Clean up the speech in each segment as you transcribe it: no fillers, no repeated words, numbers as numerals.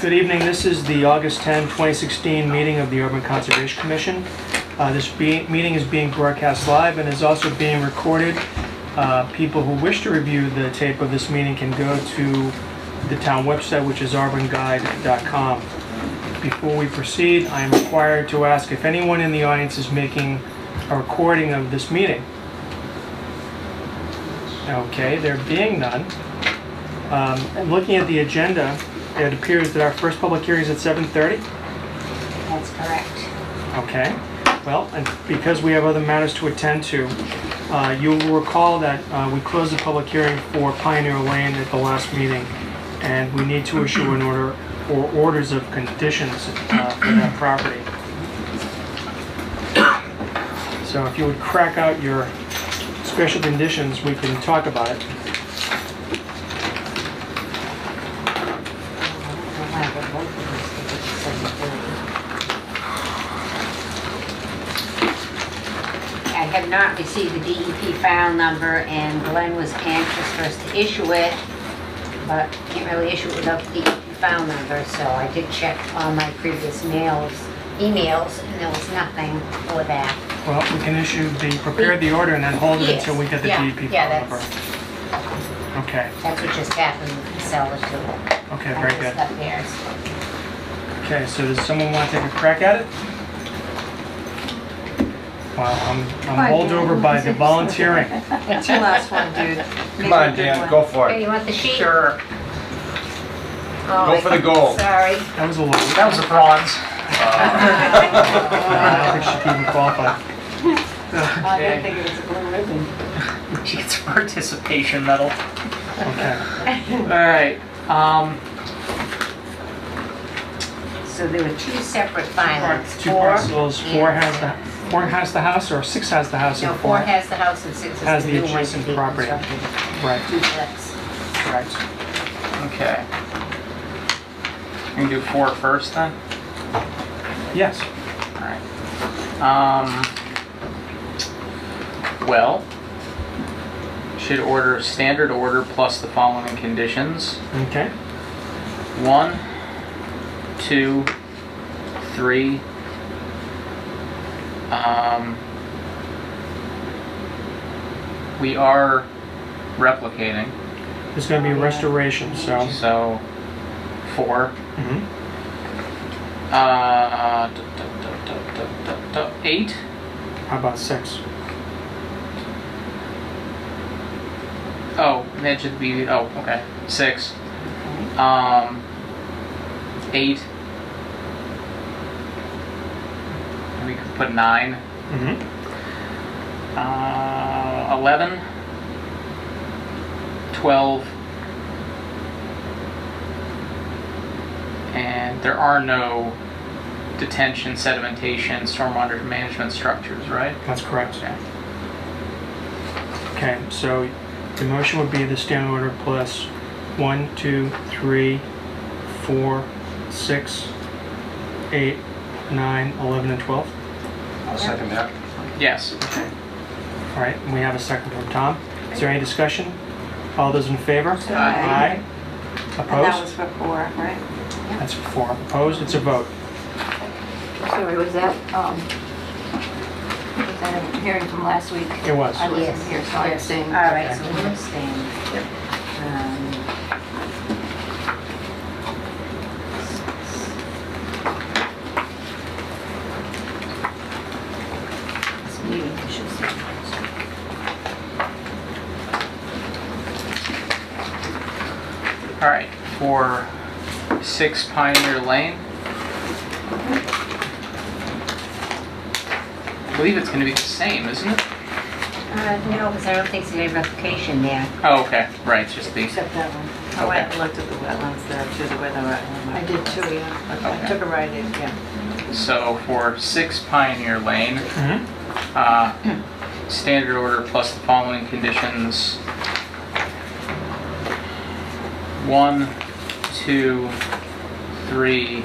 Good evening. This is the August 10, 2016 meeting of the Urban Conservation Commission. This meeting is being broadcast live and is also being recorded. People who wish to review the tape of this meeting can go to the town website, which is urbanguide.com. Before we proceed, I am required to ask if anyone in the audience is making a recording of this meeting. Okay, there being none. Looking at the agenda, it appears that our first public hearing is at 7:30. That's correct. Okay. Well, and because we have other matters to attend to, you will recall that we closed the public hearing for Pioneer Lane at the last meeting, and we need to issue an order or orders of conditions for that property. So if you would crack out your special conditions, we can talk about it. I have not received the DEP file number, and Glenn was anxious for us to issue it, but can't really issue it without the DEP file number, so I did check all my previous emails, and there was nothing for that. Well, we can prepare the order and then hold it until we get the DEP file number. Okay. That's what just happened with Casella too. Okay, very good. Stuff there. Okay, so does someone want to take a crack at it? Wow, I'm bowled over by the volunteering. It's your last one, dude. Come on, Dan, go for Hey, it. you want the sheet? Sure. Oh, Go for the gold. Sorry. That was a little. That was a bronze. I don't think she can even qualify. I didn't think it was a blue ribbon. She gets a participation medal. Okay. Alright, So there were two separate filings. Two parcels. Four has the house, or six has the house, No, and four has the house and six has is the the new one to adjacent be property. constructed. Right. Duplex. Correct. okay. You can do 4 first then? Yes. Alright. Well, should order standard order plus the following conditions. Okay. 1, 2, 3. We are replicating, There's going to be a restoration, so. so 4. Mhm. 8. How about 6? Oh, that should be. Oh, okay. 6. 8. We could put 9. Mm-hmm. 11. 12. And there are no detention, sedimentation, stormwater management structures, right? That's correct. Okay. Okay, so the motion would be the standard order plus 1, 2, 3, 4, 6, 8, 9, 11, and 12. I'll second that. Yes. Okay. All right, and we have a second from Tom. Is there any discussion? All those in favor? Aye. And that Opposed? was for 4, right? That's 4. Opposed? It's a vote. Sorry, was that a hearing from last week? It was. I wasn't Yes. here, so I abstained. All right, Okay. so we'll abstain. This meeting, you should see. All right. For 6 Pioneer Lane. I believe it's going to be the same, isn't it? No, because I don't think there's any replication there. Oh, okay. Right. It's just the. Except that one. I went and looked at the wetlands there too, the weather wetland. I did too, yeah. Okay. I took a ride in, yeah. So for 6 Pioneer Lane, Mm-hmm. standard order plus the following conditions. 1, 2, 3.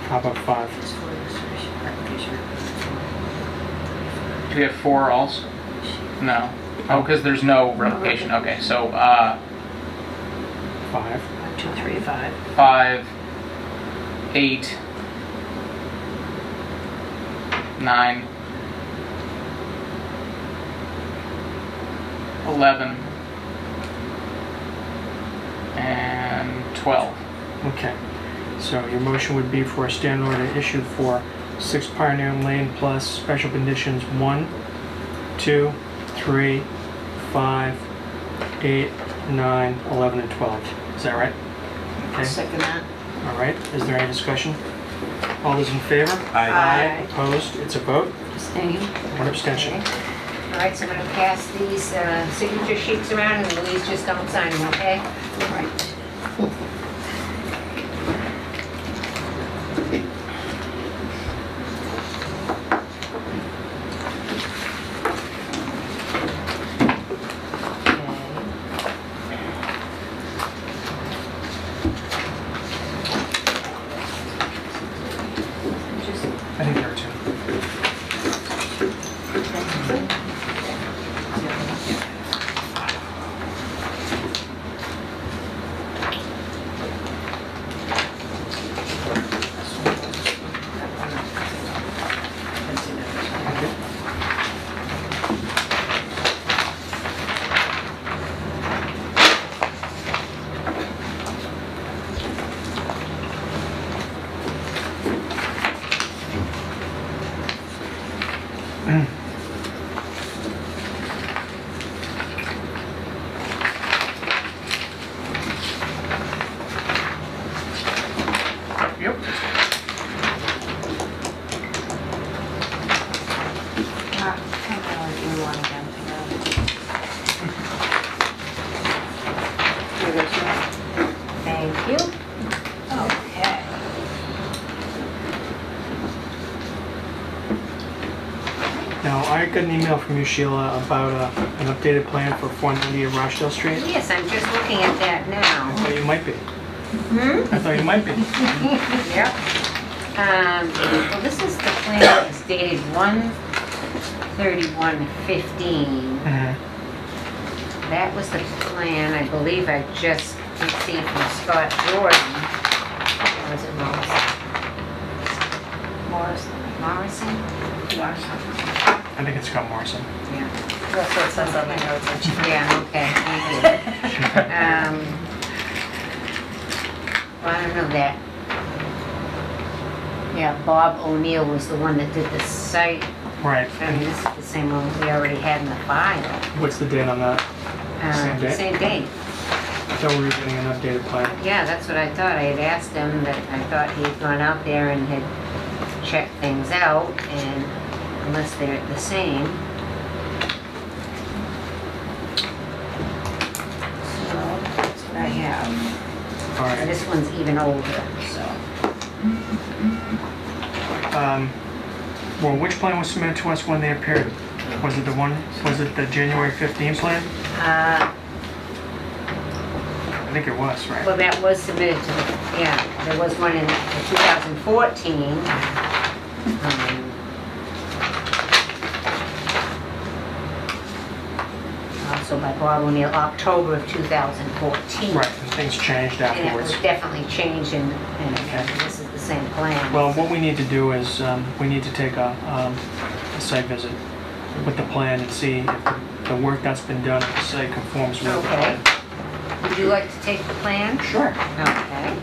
How about 5? Do we have 4 also? No. Oh, because there's no replication. Okay, so 5. 2, 3, 5. 5, 8, 9, 11, and 12. Okay. So your motion would be for a standing order issued for 6 Pioneer Lane plus special conditions 1, 2, 3, 5, 8, 9, 11, and 12. Is that right? I'll Okay. second that. All right. Is there any discussion? All those in favor? Aye. Opposed? It's a vote. Abstain. One abstention. Okay. All right, so I'm gonna pass these signature sheets around and Louise just don't sign them, okay? Right. Just I think there are 2. Yep. Thank you. Okay. Now, I got an email from you, Sheila, about an updated plan for 490 of Rochdale Street. Yes, I'm just looking at that I now. thought you might be. Hmm? I thought you might be. Yep. Well, this is the plan that's dated 1/31/15. Mhm. That was the plan, I believe I just received from Scott Jordan. Or was it Morrison? Morrison? I think it's Scott Morrison. Yeah. That's what it says on the notes. Yeah, okay, thank you. Well, I don't know that. Yeah, Bob O'Neill was the one that did the site. Right. I mean, this is the same one we already had in the file. What's the date on that? Same date? Same date. I thought we were getting an updated plan. Yeah, that's what I thought. I had asked him that I thought he had gone out there and had checked things out, and unless they're the same. So, that's what I have. All And right. this one's even older, so. Well, which plan was submitted to us when they appeared? Was it the January 15 plan? Uh, I think it was, right? Well, that was submitted to the, yeah, there was one in 2014. Also by Bob O'Neill, October of 2014. Right, and things changed And it was afterwards. definitely changed and this is the same plan. Well, what we need to do is, we need to take a site visit with the plan and see if the work that's been done at the site conforms with the Okay. plan. Would you like to take the plan? Sure. Okay.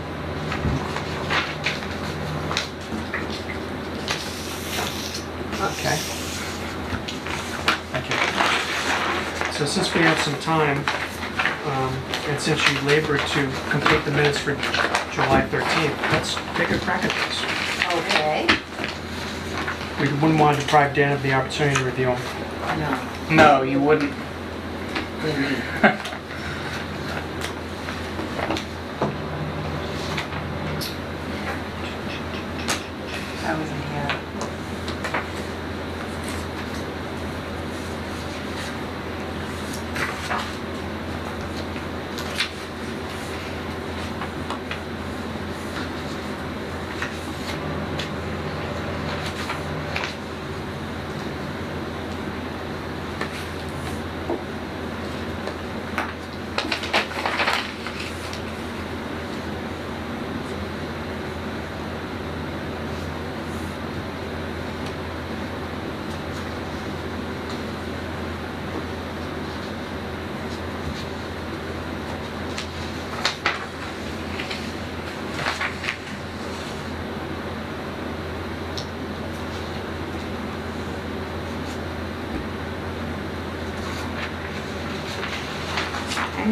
Okay. Thank you. So since we have some time, and since you labored to complete the minutes for July 13th, let's take a crack at this. Okay. We wouldn't want to deprive Dan of the opportunity to review them. No. No, you wouldn't. I wasn't here.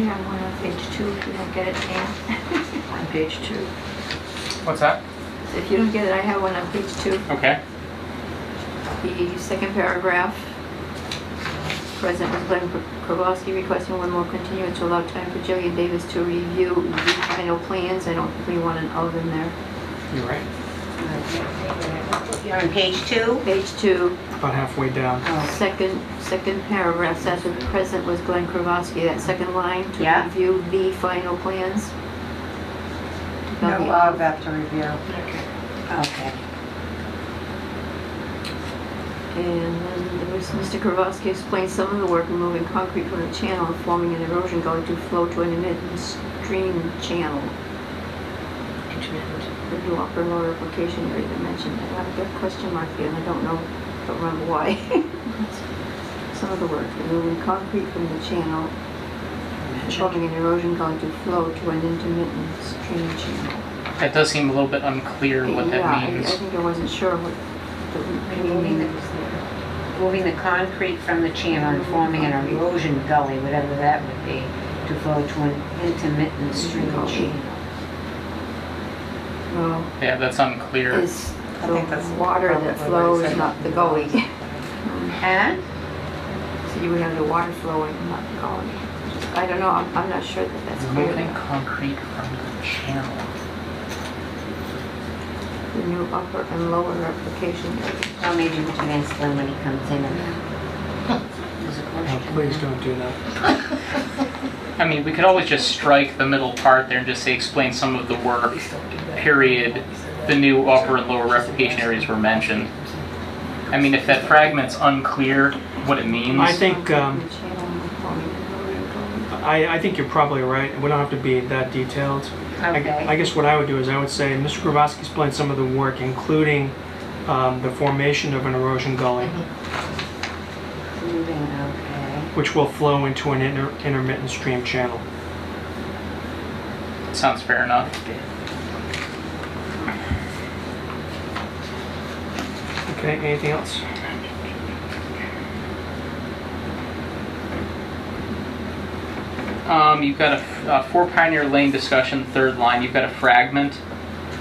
have one on page 2, if you don't get it, Dan. On page 2. What's that? If you don't get it, I have one on page 2. Okay. The second paragraph. President was Glenn Kowalski requesting one more continuance to allow time for Jillian Davis to review the final plans. I don't think we want an of in there. You're right. You're on page 2? Page 2, About halfway down. second paragraph, says that the president was Glenn Kowalski. That second line, to Yeah. review the final plans. No, Take out the I'll of. have to review. Okay. And then there was Mr. Kowalski explained some of the work removing concrete from the channel and forming an erosion gully to flow to an intermittent stream channel. The new upper and lower application area that mentioned that. I've got a question mark here and I don't remember why. Some of the work removing concrete from the channel and forming an erosion gully to flow to an intermittent stream channel. That does seem a little bit unclear what Yeah, that means. I think I wasn't sure what Removing moving the concrete from the channel and forming an erosion gully, whatever that would be, to flow to an intermittent stream channel. Well, Yeah, that's unclear. is I think that's the water that probably what flows, it said. not the gully. Huh? So you would have the water flowing, not the gully. I don't know, I'm not sure that that's clear. Removing concrete from the channel. The new upper and lower application area. Well, maybe we can ask Glenn when he comes in and there's a Oh, question. please don't do that. I mean, we could always just strike the middle part there and just say explain some of the work, period. The new upper and lower replication areas were mentioned. I mean, if that fragment's unclear what it means. I think, The channel forming an erosion gully. I think you're probably right. We don't have to be that detailed. Okay. I guess what I would do is I would say Mr. Grabowski explained some of the work, including the formation of an erosion gully, Moving, okay. which will flow into an intermittent stream channel. Sounds fair enough. Okay, anything else? You've got a 4 Pioneer Lane discussion, third line. You've got a fragment,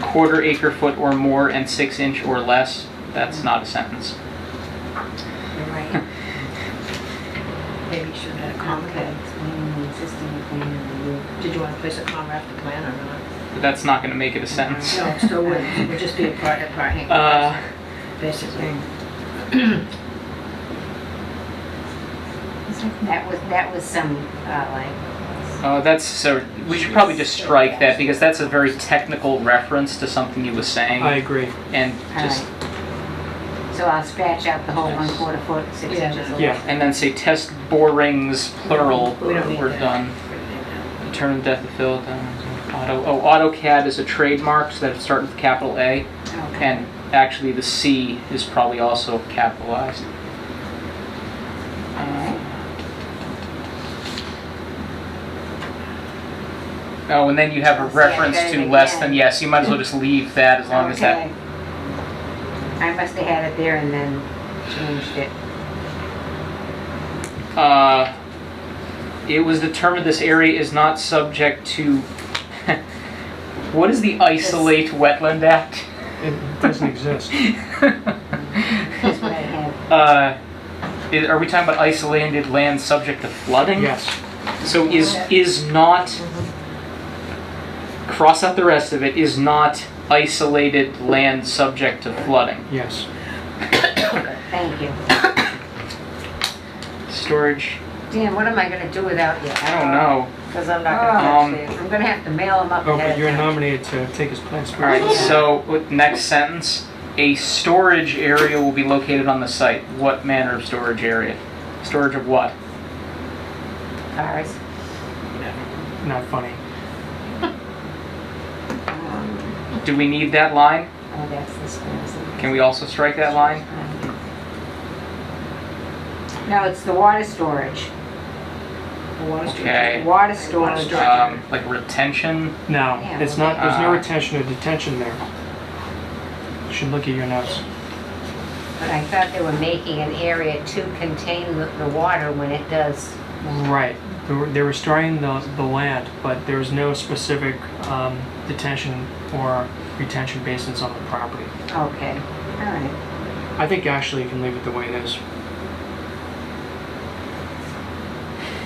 quarter acre foot or more and 6 inch or less. That's not a sentence. You're right. Maybe you should have had a comment. Okay, explaining the existing plan review. Did you want to place a comma after plan or not? But that's not going to make it a sentence. No, it still would. It would just be a part, basically. That was some, like, That's so. We should probably just strike that because that's a very technical reference to something he was saying, I agree. and just so I'll scratch out the whole 1/4 foot, 6 Yeah. inches. Yeah. and then say test borings plural. We don't need We're that. done. Determine depth of fill. AutoCAD is a trademark, so that start with capital A, Okay. and actually the C is probably also capitalized. Alright. Oh, and then you have a I'll say I reference got it to less again. than, yes, you might as well just leave that as long as that. Okay. I must have had it there and then changed it. It was determined this area is not subject to, what is the Isolate Wetland Act? It doesn't exist. That's what I had. Are we talking about isolated land subject to flooding? Yes. So is not, cross out the rest of it, is not isolated land subject to flooding. Yes. Thank you. Storage, Dan, what am I gonna do without you? I don't know. Because I'm not going to Um, catch these. I'm gonna have to mail them up Oh, ahead but of you're time. nominated to take his place. Alright, so with next sentence, a storage area will be located on the site. What manner of storage area? Storage of what? Cars. Not funny. Do we need that line? Oh, that's this one. Can we also strike that line? No, it's the water storage. The water storage. Okay. Water storage. storage. Like retention? No, Yeah, it's not. There's no uh, retention or detention there. You should look at your notes. But I thought they were making an area to contain the water when it does. Right. They're restoring the land, but there's no specific detention or retention basins on the property. Okay, all right. I think actually you can leave it the way it is.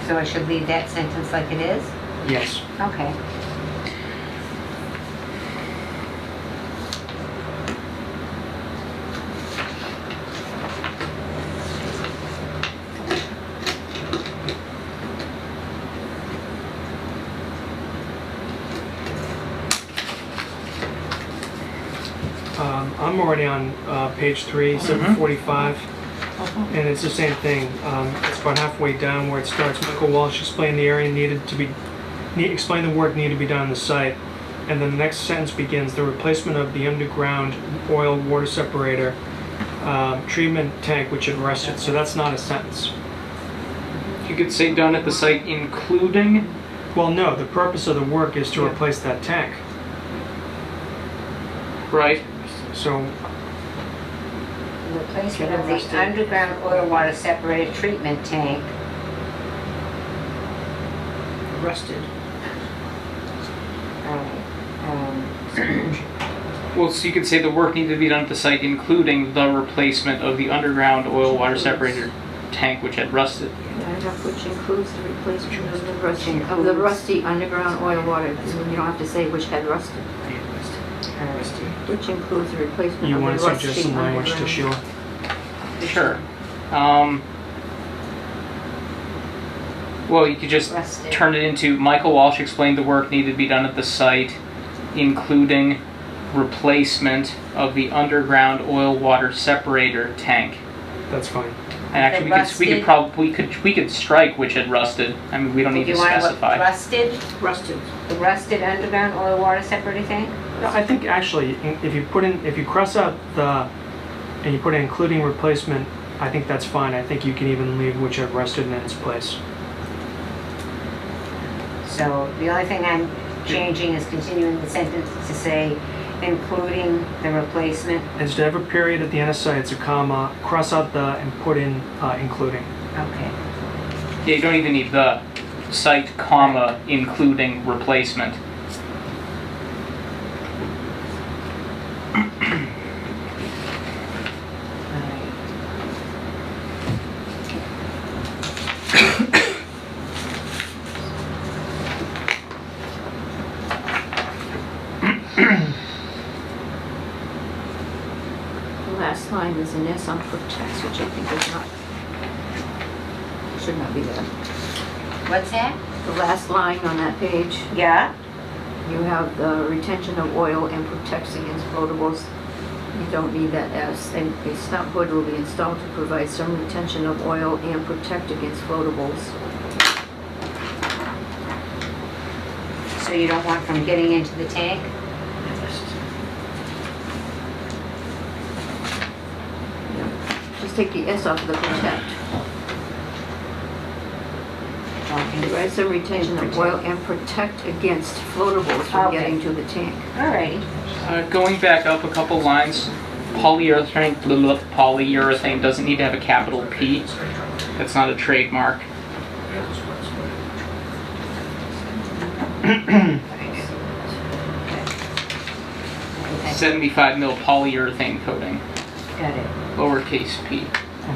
So I should leave that sentence like it is? Yes. Okay. I'm already on page 3, 745, and it's the same thing. It's about halfway down where it starts. Michael Walsh explained the area needed to be, explained the work needed to be done on the site, and then the next sentence begins, the replacement of the underground oil water separator treatment tank which had rusted. So that's not a sentence. You could say done at the site including, Well, no, the purpose of the work is to replace that tank. right? So Replacement of the underground oil water separator treatment tank. Rusted. Well, so you could say the work needed to be done at the site including the replacement of the underground oil water separator tank which had rusted. Which includes the replacement of the rusty underground oil water. You don't have to say which had rusted. Which includes the replacement you of want the to rusty suggest some language to underground. Sheila? Sure. Well, you could just Rusted. turn it into Michael Walsh explained the work needed to be done at the site, including replacement of the underground oil water separator tank. That's fine. And actually, we could strike which had rusted. I mean, we don't need to You want to specify. rusted? Rusted. The rusted underground oil water separator tank? No, I think actually, if you cross out the, and you put in including replacement, I think that's fine. I think you can even leave which had rusted in its place. So the only thing I'm changing is continuing the sentence to say, including the replacement. Instead of a period at the end of site, it's a comma, cross out the and put in including. Okay. Yeah, you don't even need the site, comma, including replacement. The last line is an S on protects, which I think is not, should not be there. What's that? The last line on that page, Yeah? you have the retention of oil and protects against floatables. You don't need that S. A stop hood will be installed to provide some retention of oil and protect against floatables. So you don't want from getting into the tank? Just take the S off of the protect. Provide some retention of oil and protect against floatables from Okay. getting to the tank. Alrighty. Going back up a couple lines, polyurethane doesn't need to have a capital P. That's not a trademark. Okay. 75 mil polyurethane coating, Got it. lowercase p.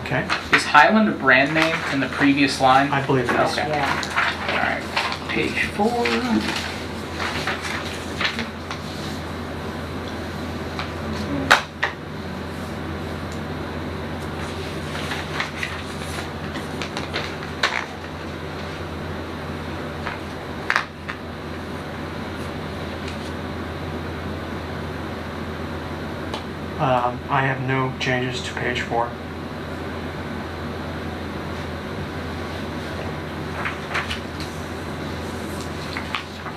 Okay, Is Highland a brand name in the previous line? I believe it is. Okay. Yeah. Alright, page 4. I have no changes to page 4.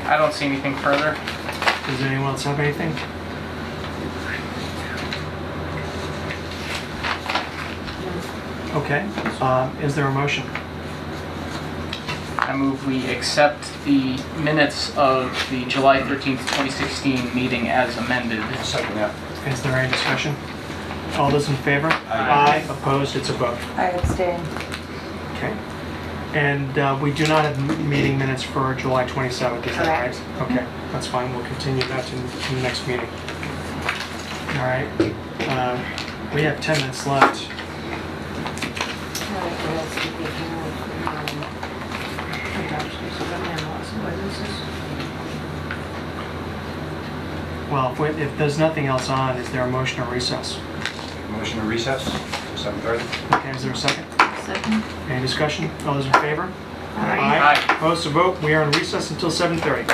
I don't see anything further. Does anyone else have anything? Okay, is there a motion? I move we accept the minutes of the July 13th, 2016 meeting as amended. Second that. Is there any discussion? All those in favor? Aye. Opposed? It's a vote. I abstain. Okay. And we do not have meeting minutes for July 27th, is that right? Correct. Okay, that's fine, we'll continue that to the next meeting. All right, we have 10 minutes left. What else did we have? Adoptions of in-laws and ordinances. Well, if there's nothing else on, is there a motion to recess? Motion to recess, 7:30. Okay, is there a second? Second? Any discussion? All those in favor? Aye. Opposed to vote? We are in recess until 7:30.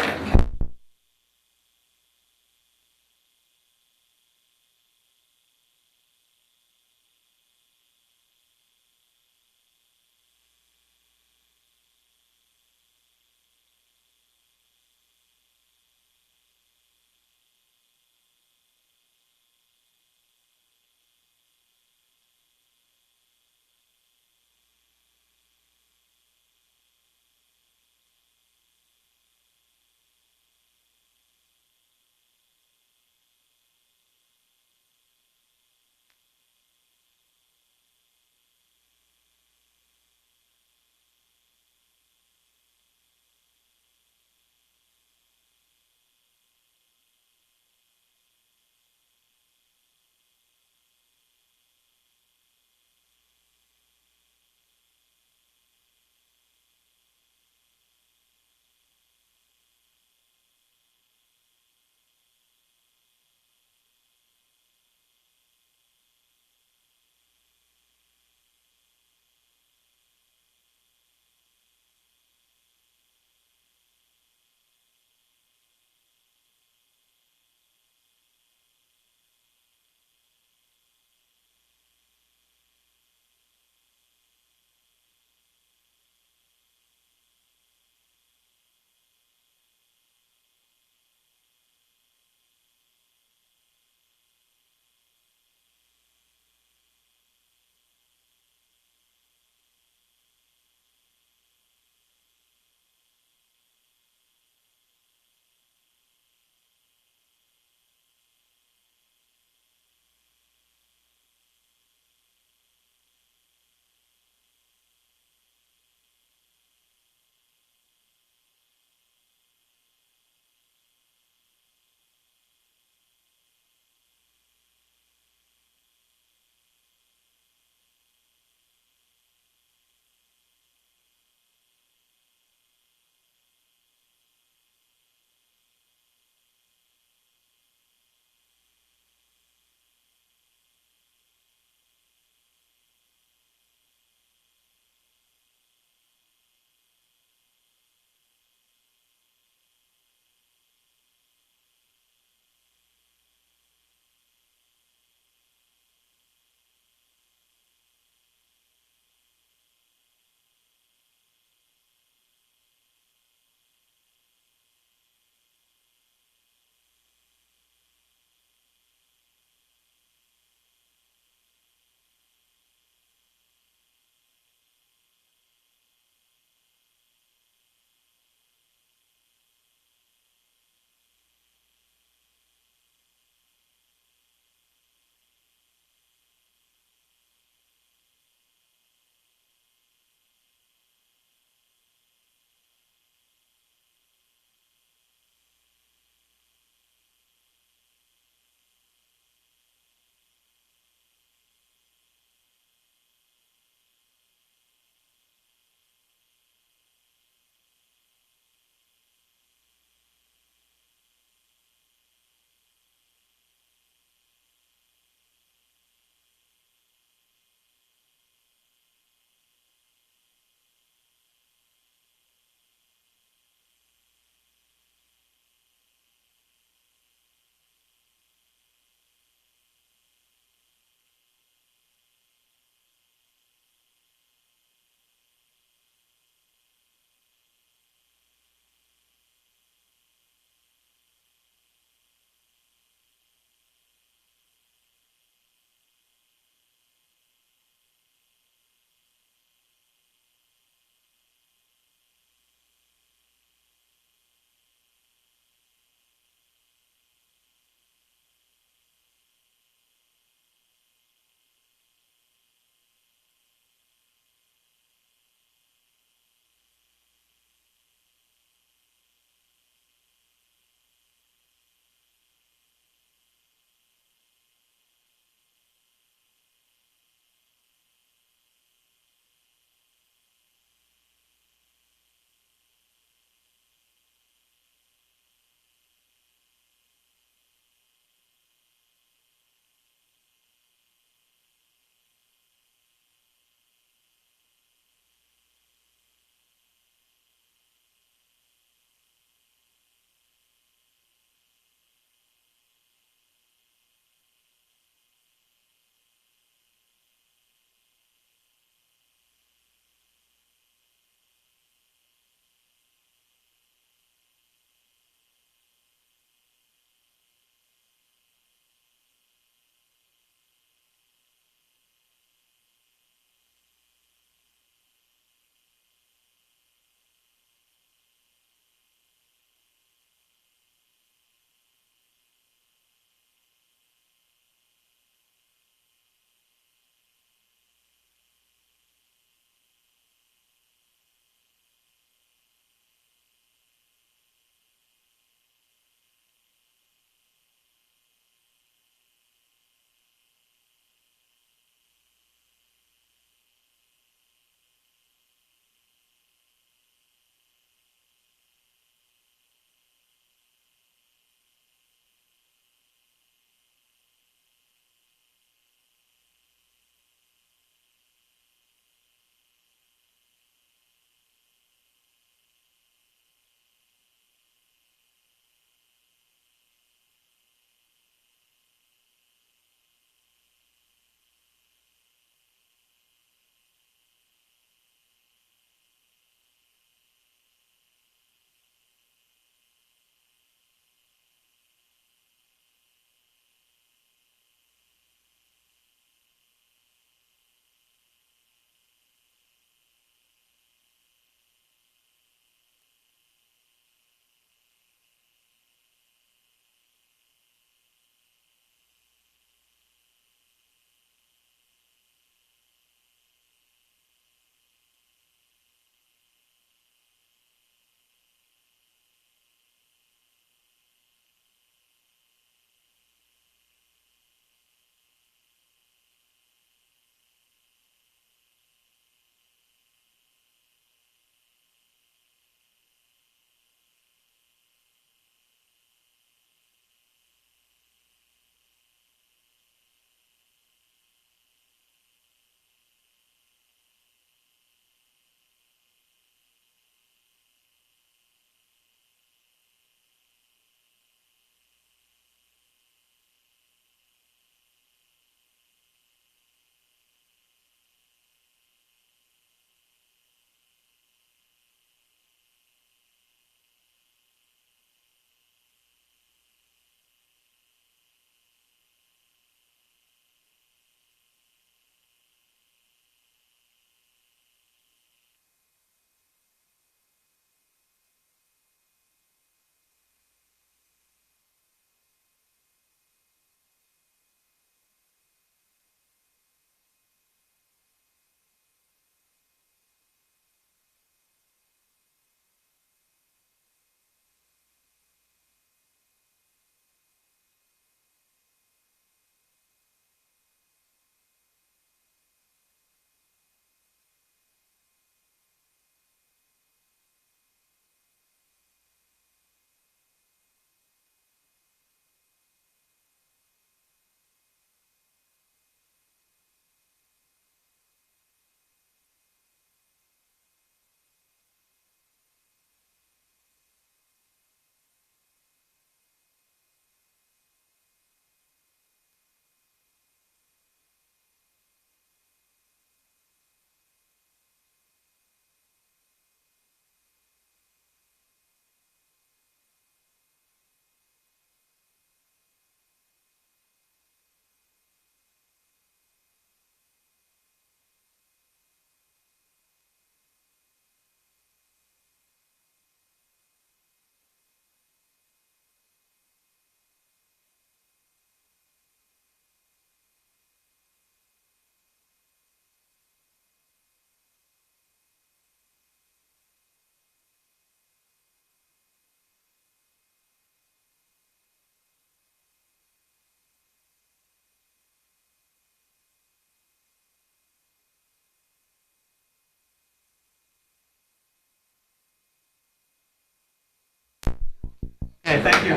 Okay, thank you.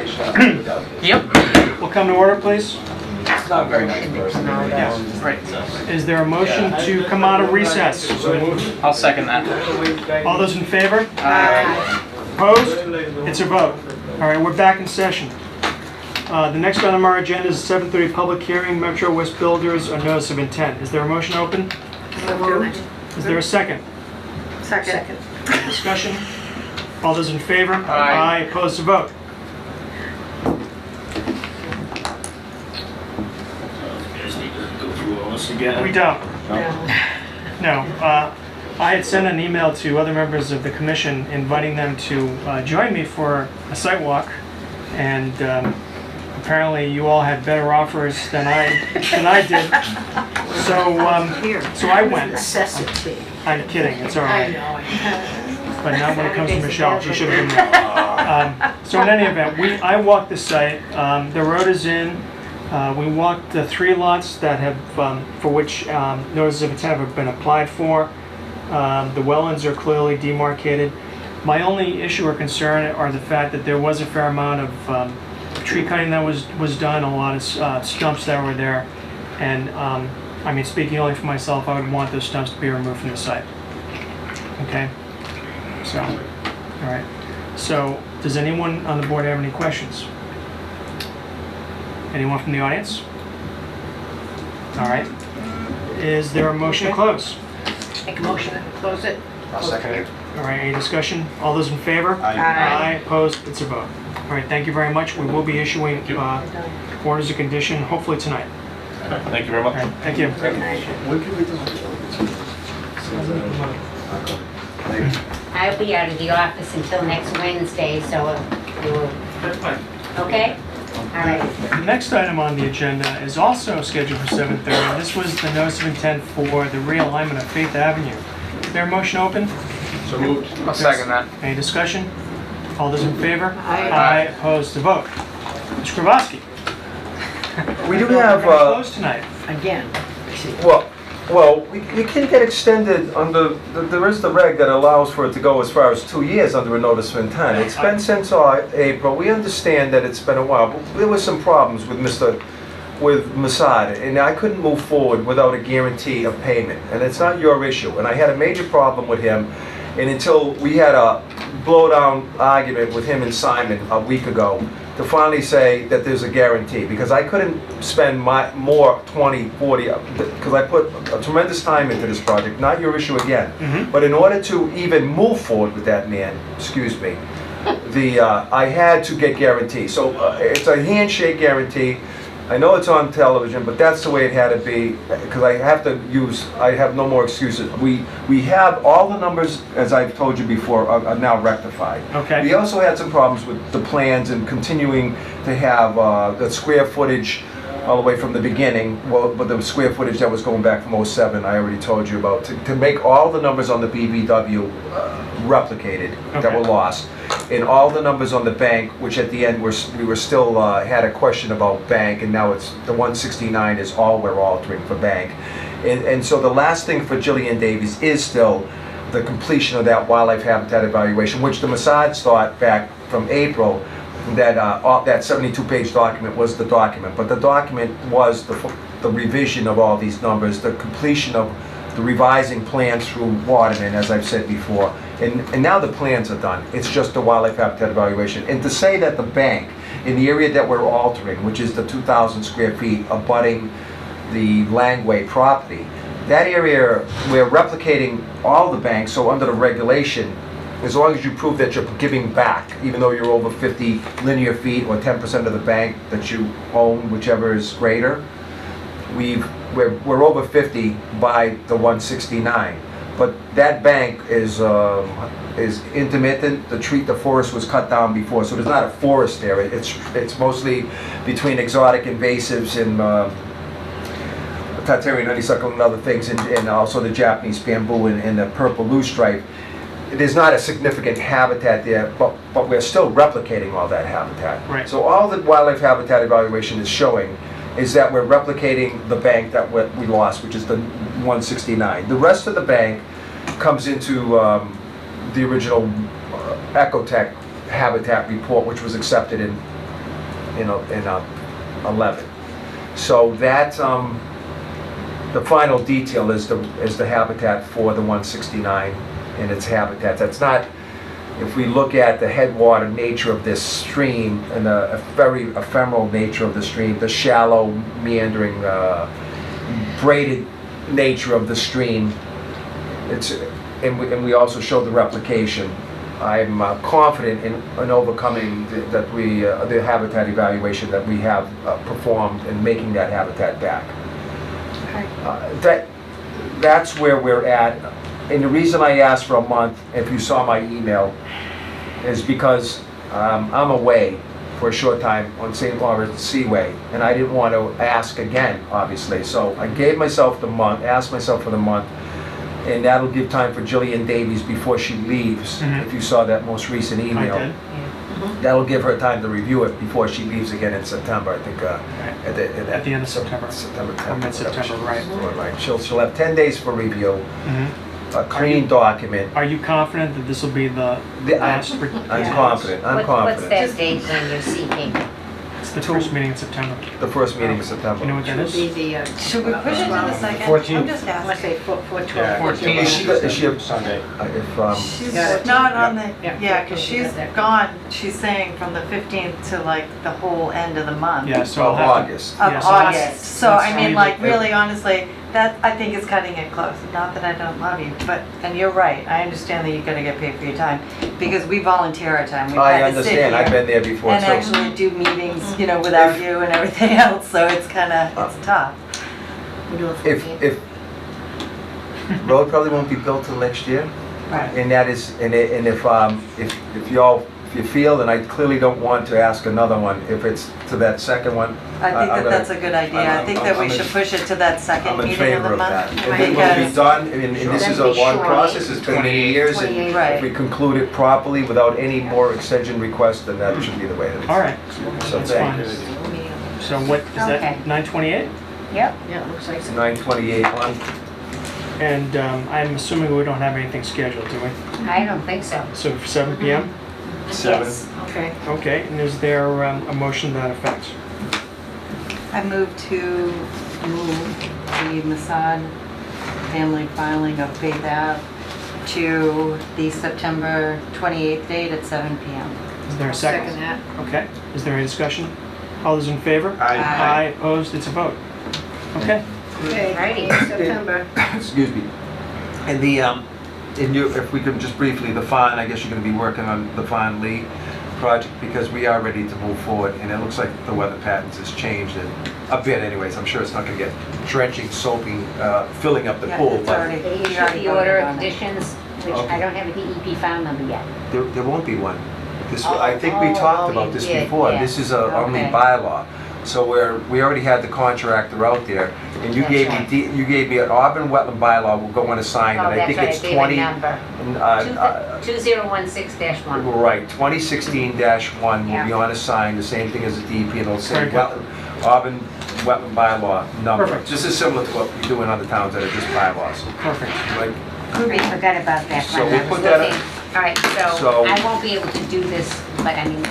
Yep. We'll come to order, please. It's not a very nice person. Right. Is there a motion to come out of recess? I'll second that. All those in favor? Opposed? It's a vote. All right, we're back in session. The next item on our agenda is 7:30 public hearing, Metro West Builders, a notice of intent. Is there a motion open? Is there a second? Second. Discussion? All those in favor? Aye. Opposed to vote. Go through all this again. We don't. No. I had sent an email to other members of the commission inviting them to join me for a site walk, and apparently you all had better offers than I did. So I went. Necessity. I'm kidding. It's all I right. know. But not when it comes to Michelle. She should have been there. So in any event, I walked the site. The road is in. We walked the 3 lots that have, for which notices of intent have been applied for. The wetlands are clearly demarcated. My only issue or concern are the fact that there was a fair amount of tree cutting that was done, a lot of stumps that were there, and I mean, speaking only for myself, I would want those stumps to be removed from the site. Okay. So, all right. So, does anyone on the board have any questions? Anyone from the audience? All right. Is there a motion to close? Make a motion to close it. I'll second it. All right, any discussion? All those in favor? Aye. Opposed? It's a vote. All right, thank you very much. We will be issuing orders of condition, hopefully tonight. Thank you very All much. right, thank you. I'll be out of the office until next Wednesday, so you will, okay? All right. The next item on the agenda is also scheduled for 7:30. This was the notice of intent for the realignment of Faith Avenue. Is there a motion open? So moved. I'll second that. Any discussion? All those in favor? Aye. Opposed to vote. Mr. Kravosky. We do We're have, gonna close tonight. Again. well, we can get extended under, there is the reg that allows for it to go as far as 2 years under a notice of intent. It's been since April. We understand that it's been a while, but there was some problems with Masad, and I couldn't move forward without a guarantee of payment. And it's not your issue. And I had a major problem with him, and until we had a blow-down argument with him and Simon a week ago, to finally say that there's a guarantee, because I couldn't spend more 20, 40, because I put a tremendous time into this project, not your issue again. But in order to even move forward with that man, excuse me, I had to get guarantees. So it's a handshake guarantee. I know it's on television, but that's the way it had to be, because I have no more excuses. We have all the numbers, as I've told you before, are now rectified. Okay. We also had some problems with the plans and continuing to have the square footage all the way from the beginning, well, but the square footage that was going back from '07, I already told you about, to make all the numbers on the BVW replicated that were lost, and all the numbers on the bank, which at the end we were still had a question about bank, and now it's the 169 is all we're altering for bank, and so the last thing for Jillian Davies is still the completion of that wildlife habitat evaluation, which the Massads thought back from April that that 72-page document was the document, but the document was the revision of all these numbers, the completion of the revising plans through Waterman, as I've said before, and now the plans are done. It's just the wildlife habitat evaluation. And to say that the bank, in the area that we're altering, which is the 2,000 square feet abutting the Langway property, that area, we're replicating all the banks, so under the regulation, as long as you prove that you're giving back, even though you're over 50 linear feet or 10% of the bank that you own, whichever is greater, we're over 50 by the 169. But that bank is intermittent. The forest was cut down before, so there's not a forest there. It's mostly between exotic invasives and Tatarian honeysuckle and other things, and also the Japanese bamboo and the purple loosestrife. There's not a significant habitat there, but we're still replicating all that habitat. Right. So all the wildlife habitat evaluation is showing is that we're replicating the bank that we lost, which is the 169. The rest of the bank comes into the original Ecotech habitat report, which was accepted in 11. So that, the final detail is the habitat for the 169 and its habitat. That's not, if we look at the headwater nature of this stream and the very ephemeral nature of the stream, the shallow, meandering, braided nature of the stream, and we also show the replication. I'm confident in overcoming the habitat evaluation that we have performed in making that habitat back. That's where we're at. And the reason I asked for a month, if you saw my email, is because I'm away for a short time on St. Lawrence Seaway, and I didn't want to ask again, obviously. So I gave myself the month, asked myself for the month, and that'll give time for Jillian Davies before she leaves, if you saw that most recent email. I did. That'll give her time to review it before she leaves again in September, I think, At the end of September. September 10th. Or mid-September, right. Right. She'll have 10 days for review, Mhm. a clean document. Are you confident that this will be the last? I'm confident, I'm What's confident. that date when you're seeking? It's the first meeting in September. The first meeting in You know September. what that is? Should we push it to the second? 14th. I'm just I want to asking. say 4/12. Yeah, 14. Is she a, Sunday. if, She's Yeah. not on the, Yeah. yeah, because she's gone, she's saying from the 15th to like the whole end of the month. Yeah, so I'll of have to. August. Of Yeah, so let's- August. So let's I mean, leave like it- really honestly, that I think is cutting it close. Not that I don't love you, but, and you're right, I understand that you gotta get paid for your time, because we volunteer our time. We've I had to sit understand, I've here been there before and too. actually do meetings, you know, without you and everything else, so it's kinda, it's tough. We're doing If, 14th. if, road probably won't be built till next year, Right. and that is, and if y'all, if you feel, and I clearly don't want to ask another one, if it's to that second one. I think I'm that gonna- that's a good idea. I I'm- think I'm- that we I'm in- should push it to that second I'm in meeting of favor the of that. month. And then we'll be Because, done, and this is a That'd be long 28. process, it's been many years, and 28. Right. if we conclude it properly without any more extension requests, then that should be the way it is. All right, So that's thank fine. you. So what, is Okay. that 9:28? Yep. yeah, it looks like It's 9:28 on, And I'm assuming we don't have anything scheduled, do we? I don't think so. So for 7 PM? 7. Yes. Okay. Okay, and is there a motion to that effect? I move to move the Masad family filing of Faith Ave to the September 28th date at 7 PM. Is there a second? that. Okay, is there any discussion? All those in favor? Aye. Aye, opposed, it's a vote. Okay, Alrighty, September. Excuse me. And the, if we could just briefly, the Fawn, I guess you're gonna be working on the Fawn Lee project, because we are ready to move forward, and it looks like the weather patterns has changed, and a bit anyways, I'm sure it's not gonna get drenching, soaking, filling up the Yeah, pool, it's but already, They you issued already the order voted of on it. conditions, which Okay. I don't have a DEP file number yet. there won't be one. This, Oh, I think we oh, talked oh, about you this did, before, yeah. this is a only Okay. bylaw. So we already had the contractor out there, and you That's gave right. me, you gave me an Auburn wetland bylaw, we're going to sign, Oh, and I that's think right, it's I gave 20. a number. and, 2016-1. Right, 2016-1 will be Yeah. on a sign, the same thing as the DEP, it'll say Very good. Auburn wetland bylaw number. Perfect. This is similar to what we do in other towns that are just bylaws. perfect. Like, I forgot about that So one. we'll I was put that looking. All right, so So- I won't be able to do this, but I mean,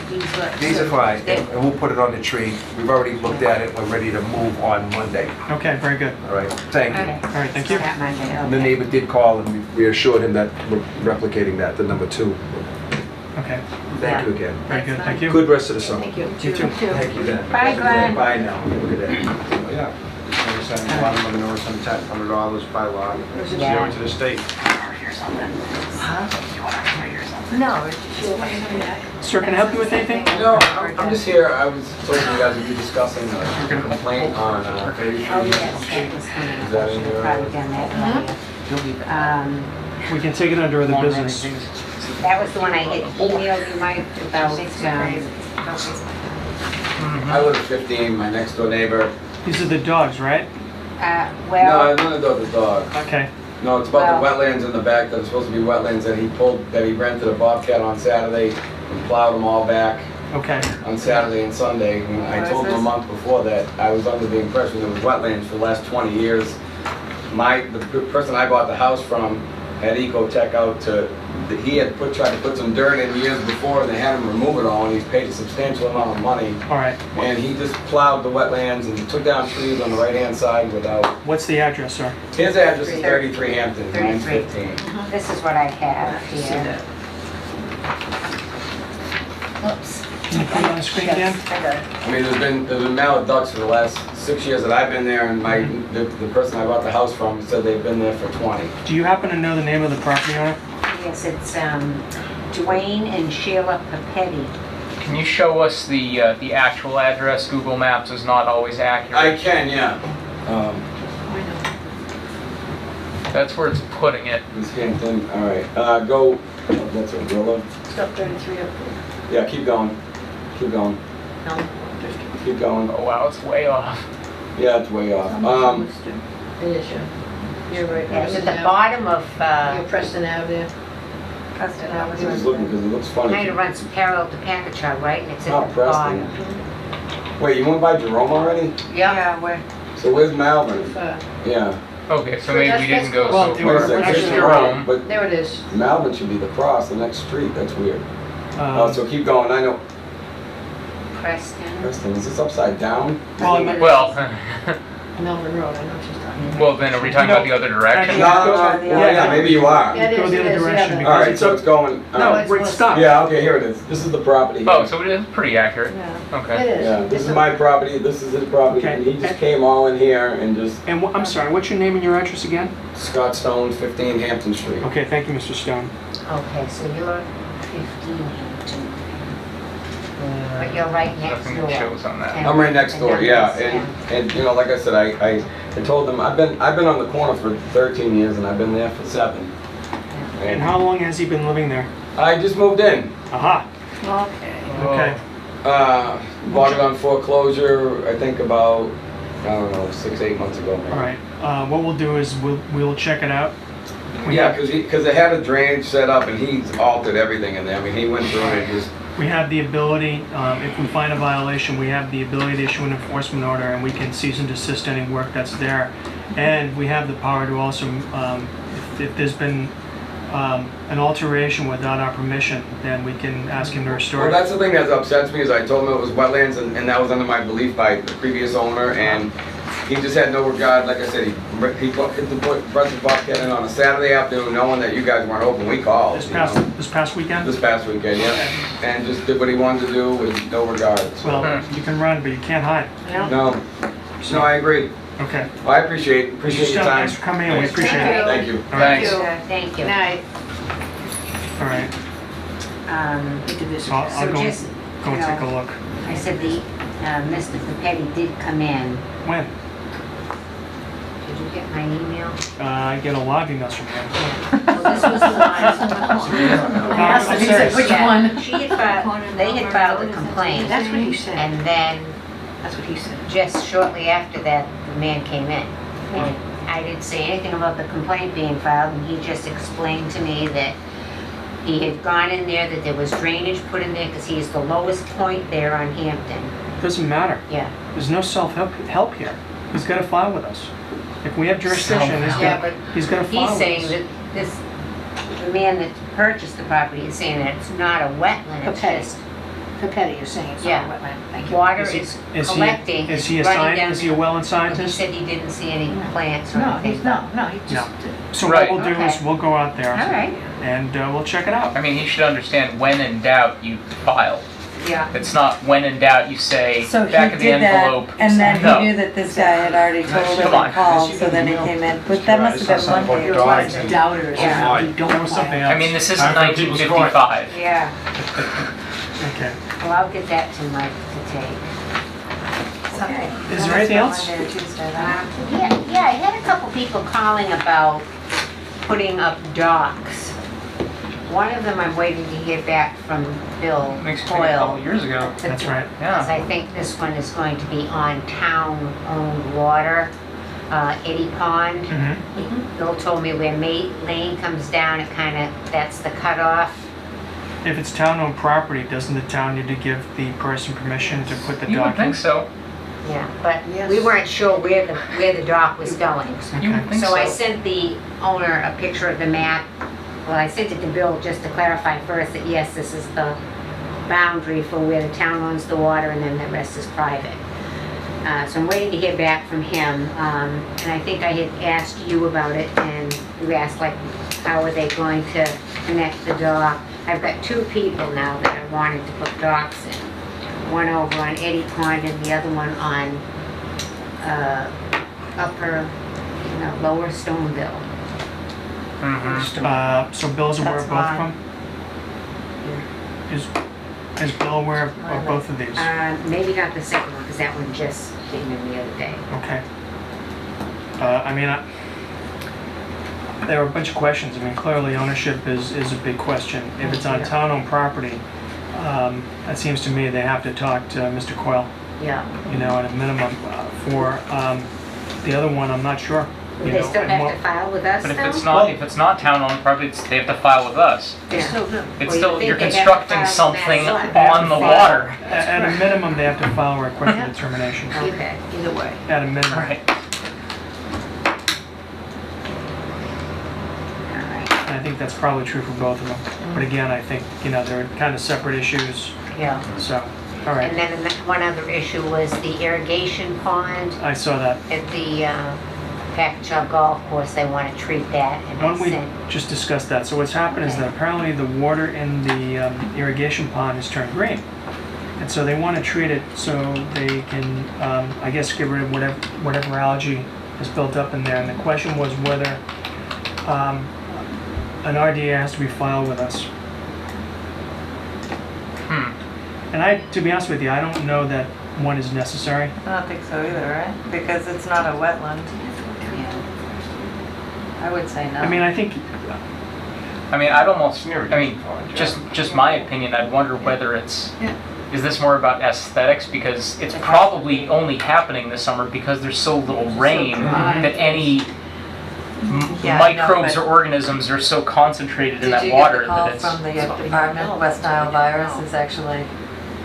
These are fine, They- and we'll put it on the tree. We've already looked at it, we're ready to move on Monday. Okay, very good. All right, thank you. Okay. All right, thank you. That Monday, And the okay. neighbor did call, and we assured him that we're replicating that, the number 2. Okay, Thank you again. very good, thank you. Good rest of the summer. Thank you. You too. Thank you, then. Bye, Glenn. Bye now. Look at that. Oh, yeah. $27, $1,100 by law. Yeah. Going to the state. No, Sir, can I help you with anything? No, I'm just here, I was told you guys would be discussing a complaint on, Oh, yes, that was coming Is that in up. your- Probably done that earlier. We can take it under other business. That was the one I had emailed you, Mike, about, I live at 15, my next door neighbor. These are the dogs, right? No, well, none of those are dog. Okay, No, it's about the Well- wetlands in the back that are supposed to be wetlands that he rented a Bobcat on Saturday and plowed them all back okay, on Saturday and Sunday. And I told him a month before that I was under the impression there was wetlands for the last 20 years. The person I bought the house from had Ecotech out to, he had tried to put some dirt in years before, and they had him remove it all, and he's paid a substantial amount of money. All right. And he just plowed the wetlands and took down trees on the right-hand side without, What's the address, sir? his address is 33 Hampton, 33. 915. This is what I have here. Oops. Can you put it on the screen again? I got it. I mean, there's been mallard ducks for the last 6 years that I've been there, and the person I bought the house from said they've been there for 20. Do you happen to know the name of the property owner? Yes, it's Dwayne and Sheila Papetti. Can you show us the actual address? Google Maps is not always accurate. I can, yeah. That's where it's putting it. East Hampton, all right. Go, that's a Gorilla. Stop 33 up Yeah, keep going. Keep going. No? Keep going. Oh wow, it's way off. Yeah, it's way off. It is, yeah. You're right. Yeah, it's at the bottom of, You're Preston Ave there. Preston I'm just Avenue. looking because it looks funny. Kind of runs parallel to Packagug, right? And it's Oh, at the bottom. Preston. Wait, you went by Jerome already? Yeah. Yeah, we're, So where's Malvern? Yeah. Okay, so maybe we didn't go Well, so it Wait a was far. second, actually here's Jerome. Jerome, but There it is. Malvern should be the cross, the next street. That's weird. Oh, so keep going. I know. Preston. Preston, is this upside down? Well, I- Well, Melvin Road, I know what she's talking about. well then are we talking about the other direction? No, no, well, yeah, maybe you are. Yeah, it Go is, the it other is, direction yeah. All right, so it's going. all No, right. where it stopped. Yeah, okay, here it is. This is the property. Oh, so it is pretty accurate. Yeah. Okay. It is. Yeah, this is my property, this is his property, Okay. and he just came all in here and just, And I'm sorry, what's your name and your address again? Scott Stone, 15 Hampton Street. Okay, thank you, Mr. Stone. Okay, so you're 15 Hampton. But you're right next Nothing door. that shows on that. I'm right next door, yeah, Yeah. and you know, like I said, I told them, I've been on the corner for 13 years and I've been there for 7. And how long has he been living there? I just moved in, Aha, Okay. okay. bought it on foreclosure, I think about, I don't know, 6-8 months ago. maybe. All right, what we'll do is we'll check it out. We Yeah, have- because they had a drainage set up and he's altered everything in there, I mean, he went through it and just, We have the ability, if we find a violation, we have the ability to issue an enforcement order and we can cease and desist any work that's there. And we have the power to also, if there's been an alteration without our permission, then we can ask him to restore well, it. that's the thing that upsets me, is I told him it was wetlands, and that was under my belief by the previous owner, and he just had no regard, like I said, he brought the Bobcat in on a Saturday afternoon, knowing that you guys weren't open, we called, This you know. past weekend? This past weekend, yeah, and just did what he wanted to do with no regard. so. Well, you can run, but you can't hide. No, no, I agree. Okay. Well, I appreciate your Stone, time. thanks for coming in, we Thanks. appreciate it. Thank you. All right, Thanks. Thank you. Night. all right. Into this. So I'll So go just, and you take a know, look. I said Mr. Papetti did come in. When? Did you get my email? I get a lot of emails from him. Well, this was the one. Asked him, he said, which Yeah, one? She had filed, they had filed a complaint, That's what he said. and then That's what he said. just shortly after that, the man came in. And I didn't say anything about the complaint being filed, and he just explained to me that he had gone in there, that there was drainage put in there, because he's the lowest point there on Hampton. Doesn't matter. Yeah. There's no self-help here. He's got to file with us. If we have jurisdiction, Yeah, but he's got to file he's with saying us. that this, the man that purchased the property is saying that it's not a wetland, it's Papetti. just Papetti, you're saying it's Yeah. not a wetland. Thank you. water Is he- is is he- collecting, Is he a it's running scientist? down. Is he a wetland He scientist? said he didn't see any plants or No, anything. he's, no, he No. just, So Right. what we'll do is Okay. we'll go out there. All right, And we'll check it out. I mean, he should understand when in doubt you file. yeah. It's not when in doubt you say so he back of the did that, envelope. and then No. he knew that this guy had already told him Come to on. call, so then he came in, but that must have been Monday or Dogs Tuesday. and- doubters, Yeah. you don't That was something want. else. I mean, this isn't Time for people's court. 1955. Yeah, Okay. well, I'll get that to Mike to take. Okay. Is there anything else? Monday or Tuesday, then. Yeah, I had a couple people calling about putting up docks. One of them I'm waiting to hear back from Bill Makes me think a couple Coyle. years ago. That's right. Because Yeah. I think this one is going to be on town-owned water, Eddy Pond. Mm-hmm. Bill told me where Mate Lane comes down, it kind of, that's the cutoff. If it's town-owned property, doesn't the town need to give the person permission to put the You would dock in? think so. Yeah, but we weren't sure where the dock was going. You would think So I so. sent the owner a picture of the map. Well, I sent it to Bill just to clarify first that yes, this is the boundary for where the town owns the water and then the rest is private. So I'm waiting to hear back from him. And I think I had asked you about it and you asked like, how are they going to connect the dock? I've got two people now that are wanting to put docks in. One over on Eddy Pond and the other one on lower Stoneville. Mhm. So Bill's aware of both of them? Is Bill aware of both of these? Maybe not the second one, because that one just came in the other day. Okay. I mean, there are a bunch of questions. I mean, clearly ownership is a big question. If it's on town-owned property, it seems to me they have to talk to Mr. Coyle, Yeah. you know, at a minimum. For the other one, I'm not sure. Would You they know, still and have what- to file with us But if though? it's not town-owned property, they have to file with us. They still do. It's Well, still, you'd you're think they'd have to constructing file with something Mass They have on to the file- water. At a minimum, they have to file a request for determination. Okay. Either way. At a minimum. Right. All right. And I think that's probably true for both of them. But again, I think, you know, they're kind of separate issues, Yeah. so, all right. And then one other issue was the irrigation pond I saw that. at the Packagug Golf Course. They want to treat that and Why don't we send. just discuss that? So what's happened is that apparently the water in the irrigation pond has turned green. And so they want to treat it so they can, I guess, get rid of whatever algae is built up in there. And the question was whether an RDA has to be filed with us. And to be honest with you, I don't know that one is necessary. I don't think so either, right? Because it's not a wetland. I would say no. I mean, I think, I'd almost, just my opinion, I'd wonder whether is this more about aesthetics? Because it's probably only happening this summer because there's so little rain that any Yeah, microbes no, or organisms are so concentrated in Did that you water get the call that it's. from the department? West Nile virus is actually,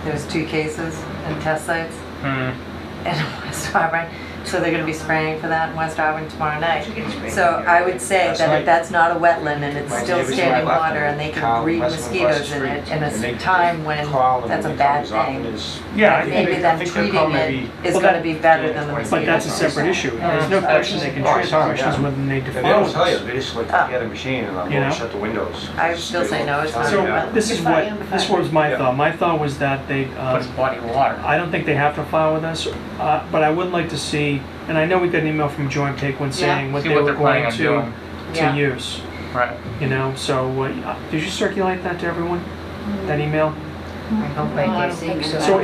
there's 2 cases in test sites Hmm. in West Auburn. So they're gonna be spraying for that in West Auburn tomorrow night. So I would say that if that's not a wetland and it's still standing water and they can breed mosquitoes in it, and it's a time when that's a bad thing, yeah, I maybe think, them treating it is gonna be better than the mosquitoes. but that's a separate issue. There's no question they can treat it. The question is whether they If they define don't with tell you, us. they just like Oh. get a machine and You know? I'll shut the windows. I would still say no, it's not. So Yeah. this was my Yeah. thought. My thought was that they, But it's body of water. I don't think they have to file with us, but I would like to see, and I know we got an email from Joint Paquin saying what See they what were they're planning going on to doing. Yeah. use, Right. you know, so, did you circulate that to everyone? That email? I hope I did. So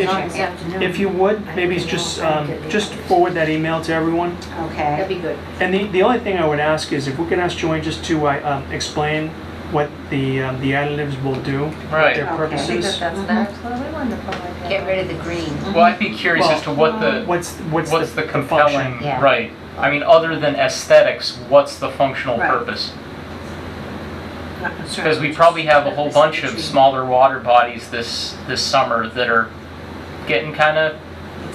if you would, maybe it's just forward that email to everyone. Okay. That'd be good. And the only thing I would ask is if we could ask Joanne just to explain what the additives will do, what Right. their Okay. I think purposes. that that's absolutely wonderful idea. Get rid of the green. Well, I'd be curious Well, as to what the What's the function? compelling, Yeah. right. Other than aesthetics, what's the functional Right. purpose? Because we probably have a whole bunch of smaller water bodies this summer that are getting kind of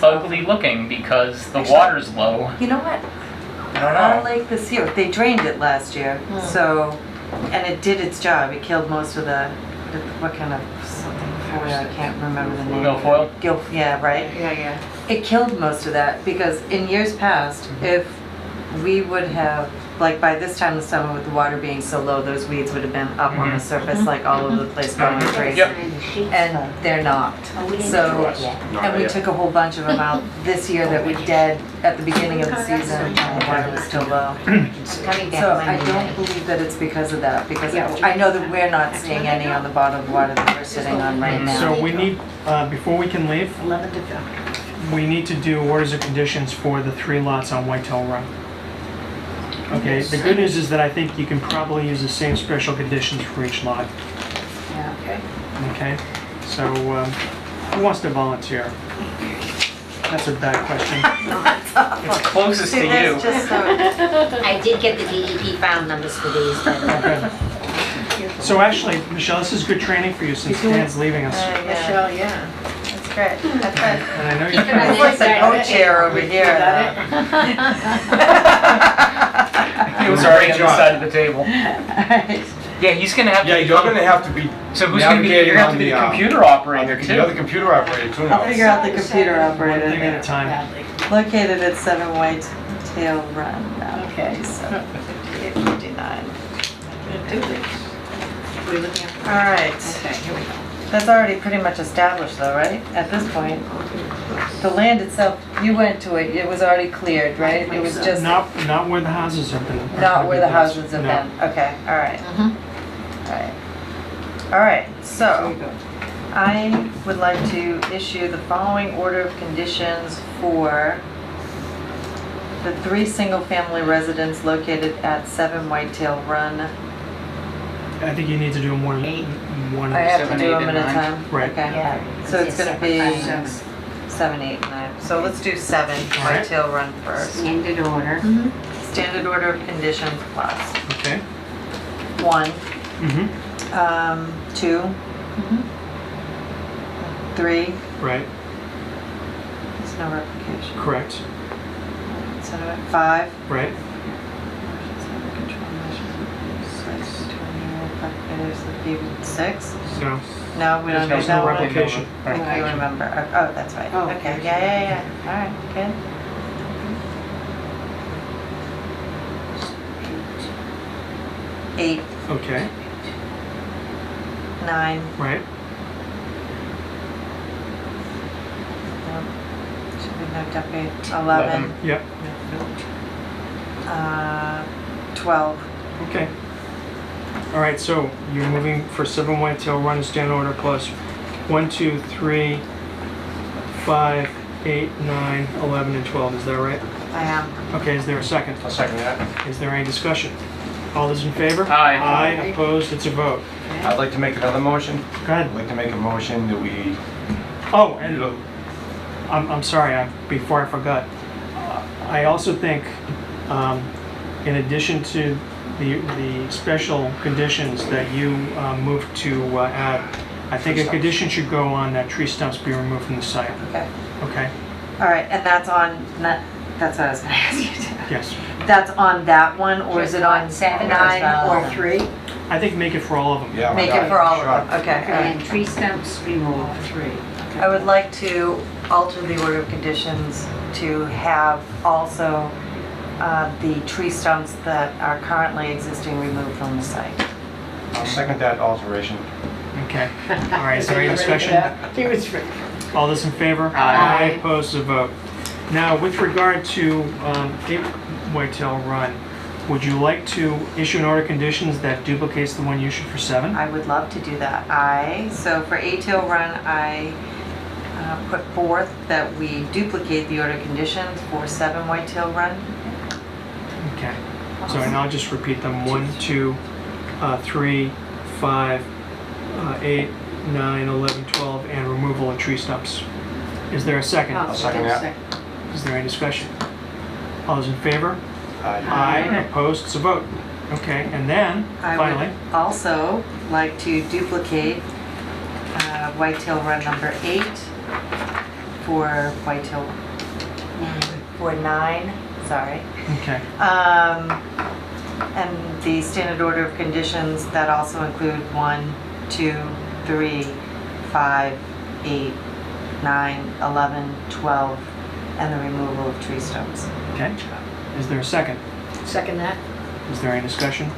ugly looking because the water's low. You know what? I don't Our know. lake this year, they drained it last year, so, and it did its job. It killed most of what kind of something, I can't remember the name. Milfoil? Yeah, right? Yeah. It killed most of that because in years past, if we would have, like by this time of the summer with the water being so low, those weeds would have been up on the surface, like all over the place growing crazy. Yep. And they're not. Oh, we didn't do So, that yet. and we took a whole bunch of them out this year that were dead at the beginning of the season when the water was still low. Coming back So I Monday don't night. believe that it's because of that, because I know that we're not seeing any on the bottom of the water that we're sitting on right now. So we need, before we can leave, 11 to 5. we need to do orders of conditions for the 3 lots on Whitetail Run. Okay, the good news is that I think you can probably use the same special conditions for each lot. Yeah, okay. Okay, so who wants to volunteer? That's a bad question. It's closest to See, you. that's just so, I did get the DEP file numbers for these, but Okay. So actually, Michelle, this is good training for you since Dan's leaving us. yeah. Michelle, yeah. That's great. That's good. And I know Keep it on It's like the Inside. co-chair over here. He was already on the side of the table. Alright. Yeah, he's gonna have Yeah, to you're become, gonna have to be so who's gonna be, you're gonna have to be the computer operator You're the too. computer operator too I'll now. figure out the computer one operator. thing at a time. Located at 7 White Tail Run. Okay, so 5859. Alright. Okay, here we go. That's already pretty much established though, right? At this point. The land itself, you went to it, it was already cleared, right? It was just Not where the houses have been. not where the houses have No. been. Okay, alright. Mhm. Alright. Alright, so I would like to issue the following order of conditions for the 3 single-family residents located at 7 Whitetail Run. I think you need to do them one. I have to 7, do 8, them and at a 9. time? Right. Okay. Yeah. So it's gonna be Separate 7, 8, 9. So let's do 7 right. Whitetail Run first. Standard order. Standard order of conditions plus Okay. 1, Mm-hmm. 2, 3, Right. there's no replication. Correct. So 5, Right. Six? No. No, we don't do There's that no one. replication. Okay, remember. Oh, that's right. Oh, Okay, okay. yeah. All right, good. Eight, Okay. 9, Right. no, should be no W. 11, Yep. 12. Okay. All right. So you're moving for 7 Whitetail Run in standard order plus 1, 2, 3, 5, 8, 9, 11, and 12. Is that right? I am. Okay. Is there a second? I'll second that. Is there any discussion? All those in favor? Aye. Aye. Opposed? It's a vote. I'd like to make another motion. Go ahead. I'd like to make a motion that we, Oh, and I'm sorry, before I forgot. I also think, in addition to the special conditions that you moved to add, I think a condition should go on that tree stumps be removed from the site. Okay. Okay? All right, and that's on, that's what I was gonna ask you to. Yes. That's on that one, or is Just it on on 7 9 or or 3? I think make it for all of them. yeah. Make it for all of them, okay. all right. And tree stumps removed. 3. I would like to alter the order of conditions to have also the tree stumps that are currently existing removed from the site. I'll second that alteration. Okay. All right, is there any discussion? He was ready. All those in favor? Aye. Opposed, to vote. Now, with regard to 8 Whitetail Run, would you like to issue an order of conditions that duplicates the one you issued for 7? I would love to do that. So for 8 Tail Run, I put forth that we duplicate the order of conditions for 7 Whitetail Run. Okay. So and I'll just repeat them. 1, 2, 3, 5, 8, 9, 11, 12, and removal of tree stumps. Is there a second? I'll second that. Is there any discussion? All those in favor? Aye. Aye. Opposed? It's a vote. Okay, and then, I finally, would also like to duplicate Whitetail Run number 8 for Whitetail, for 9, sorry. okay. And the standard order of conditions that also include 1, 2, 3, 5, 8, 9, 11, 12, and the removal of tree stumps. Okay. Is there a second? Second that. Is there any discussion?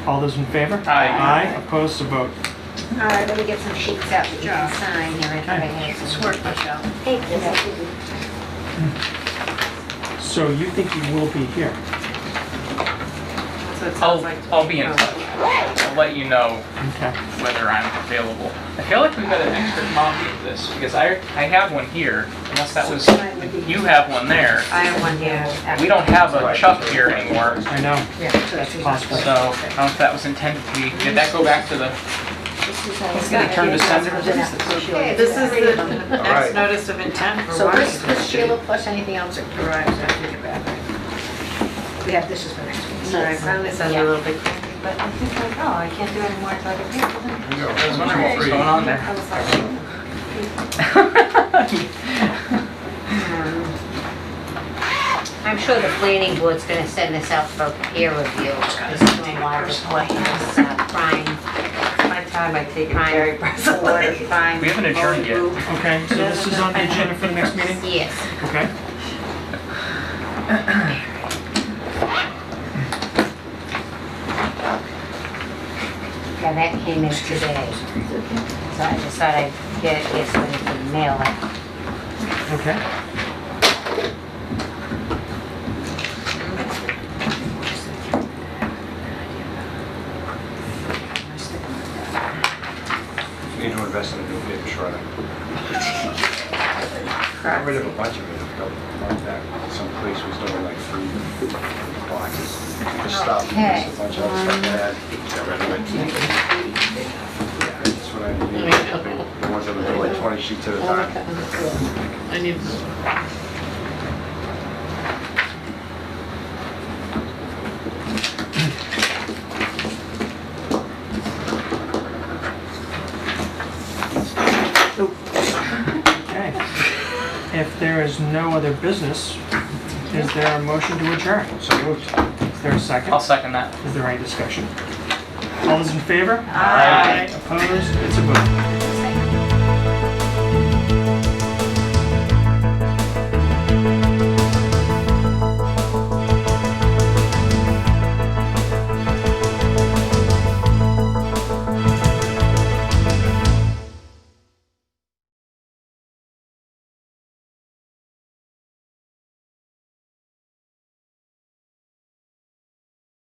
All those in favor? Aye. Aye. Opposed? To vote. All right, let me get some sheets out that you can sign here. I thought I had some. Work, Michelle. Hey, this is- So you think you will be here? So it sounds like. I'll be in touch. I'll let you know Okay. whether I'm available. I feel like we've got an extra copy of this because I have one here, unless that was, you have one there. I have one here. We don't have a Chuck here anymore, I know. Yeah, That's possible. so I don't know if that was intended to be. Did that go back to the? It's gonna turn to sender. Okay, this is the All next right. notice of intent for So this Washington. Sheila plus anything else that arrives after the back. We have, this is for next week. Sorry, I found this under a little bit, but I think like, oh, I can't do any more until I get paid. I was wondering what was going on there. I was like, I'm sure the planning board's gonna send this out for peer review. This is doing why this crime, My time, I take it Crime. very personally. crime. We haven't adjourned yet. Okay, so this is on the agenda for the next meeting? Yes. Okay. Yeah, that came in today. So I just thought I'd get it here so we can mail it. Okay. You need to invest in a new paper shredder. Got rid of a bunch of it a couple months back. Some place was doing like 3 boxes. Just stopped. Okay. A bunch of other stuff that got rid of it. Yeah, that's what I need. The ones that would do like 20 sheets at a time. I need. Okay. If there is no other business, is there a motion to adjourn? So moved. Is there a second? I'll second that. Is there any discussion? All those in favor? Aye. Opposed? It's a vote.